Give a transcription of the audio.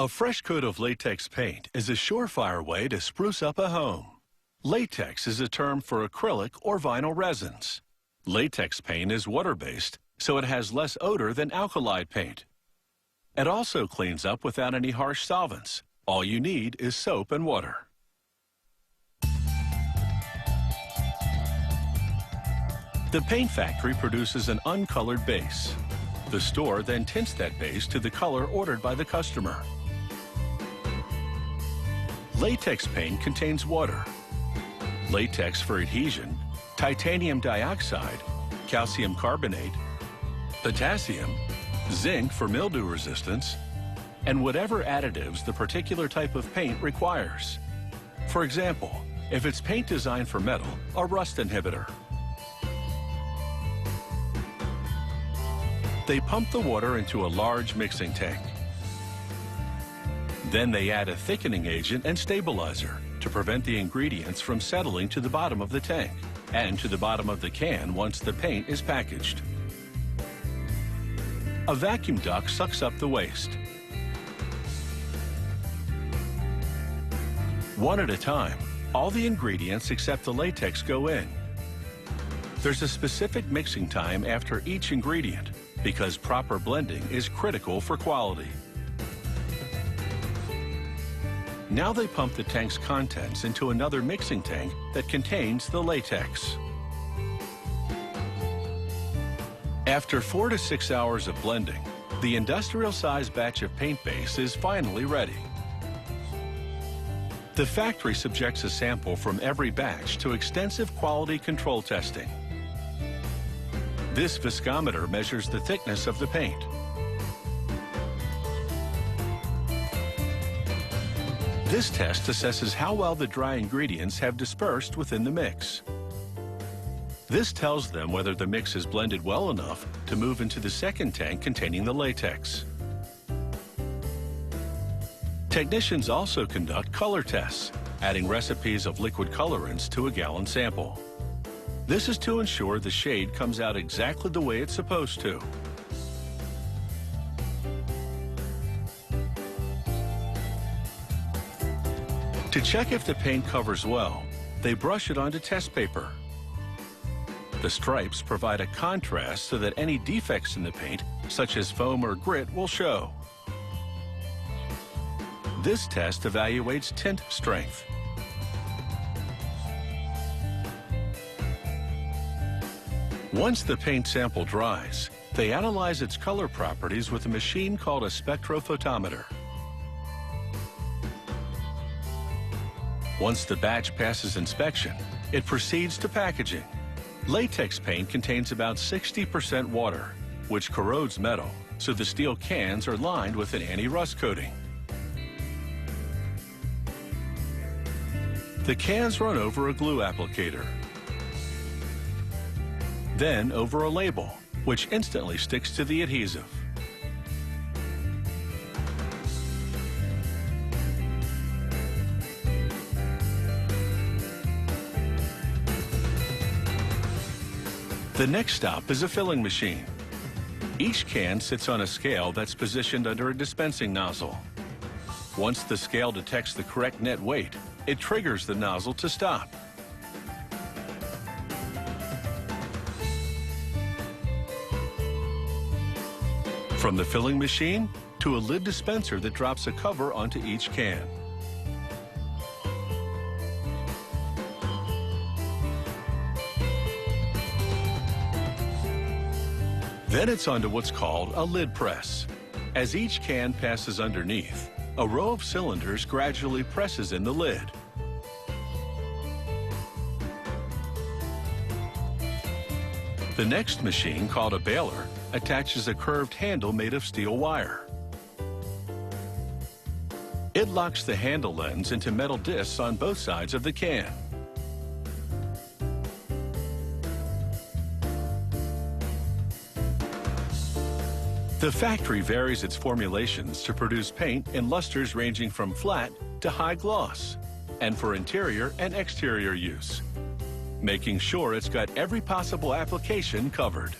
A fresh coat of latex paint is a surefire way to spruce up a home. Latex is a term for acrylic or vinyl resins. Latex paint is water-based, so it has less odor than alkali paint. It also cleans up without any harsh solvents. All you need is soap and water. The paint factory produces an uncolored base. The store then tints that base to the color ordered by the customer. Latex paint contains water, latex for adhesion, titanium dioxide, calcium carbonate, potassium, zinc for mildew resistance, and whatever additives the particular type of paint requires. For example, if it's paint designed for metal, a rust inhibitor. They pump the water into a large mixing tank. Then they add a thickening agent and stabilizer to prevent the ingredients from settling to the bottom of the tank and to the bottom of the can once the paint is packaged. A vacuum duct sucks up the waste. One at a time, all the ingredients except the latex go in. There's a specific mixing time after each ingredient because proper blending is critical for quality. Now they pump the tank's contents into another mixing tank that contains the latex. After 4 to 6 hours of blending, the industrial-sized batch of paint base is finally ready. The factory subjects a sample from every batch to extensive quality control testing. This viscometer measures the thickness of the paint. This test assesses how well the dry ingredients have dispersed within the mix. This tells them whether the mix is blended well enough to move into the second tank containing the latex. Technicians also conduct color tests, adding recipes of liquid colorants to a gallon sample. This is to ensure the shade comes out exactly the way it's supposed to. To check if the paint covers well, they brush it onto test paper. The stripes provide a contrast so that any defects in the paint, such as foam or grit, will show. This test evaluates tint strength. Once the paint sample dries, they analyze its color properties with a machine called a spectrophotometer. Once the batch passes inspection, it proceeds to packaging. Latex paint contains about 60% water, which corrodes metal, so the steel cans are lined with an anti-rust coating. The cans run over a glue applicator, then over a label, which instantly sticks to the adhesive. The next stop is a filling machine. Each can sits on a scale that's positioned under a dispensing nozzle. Once the scale detects the correct net weight, it triggers the nozzle to stop. From the filling machine to a lid dispenser that drops a cover onto each can. Then it's onto what's called a lid press. As each can passes underneath, a row of cylinders gradually presses in the lid. The next machine, called a baler, attaches a curved handle made of steel wire. It locks the handle ends into metal discs on both sides of the can. The factory varies its formulations to produce paint in lusters ranging from flat to high gloss, and for interior and exterior use, making sure it's got every possible application covered.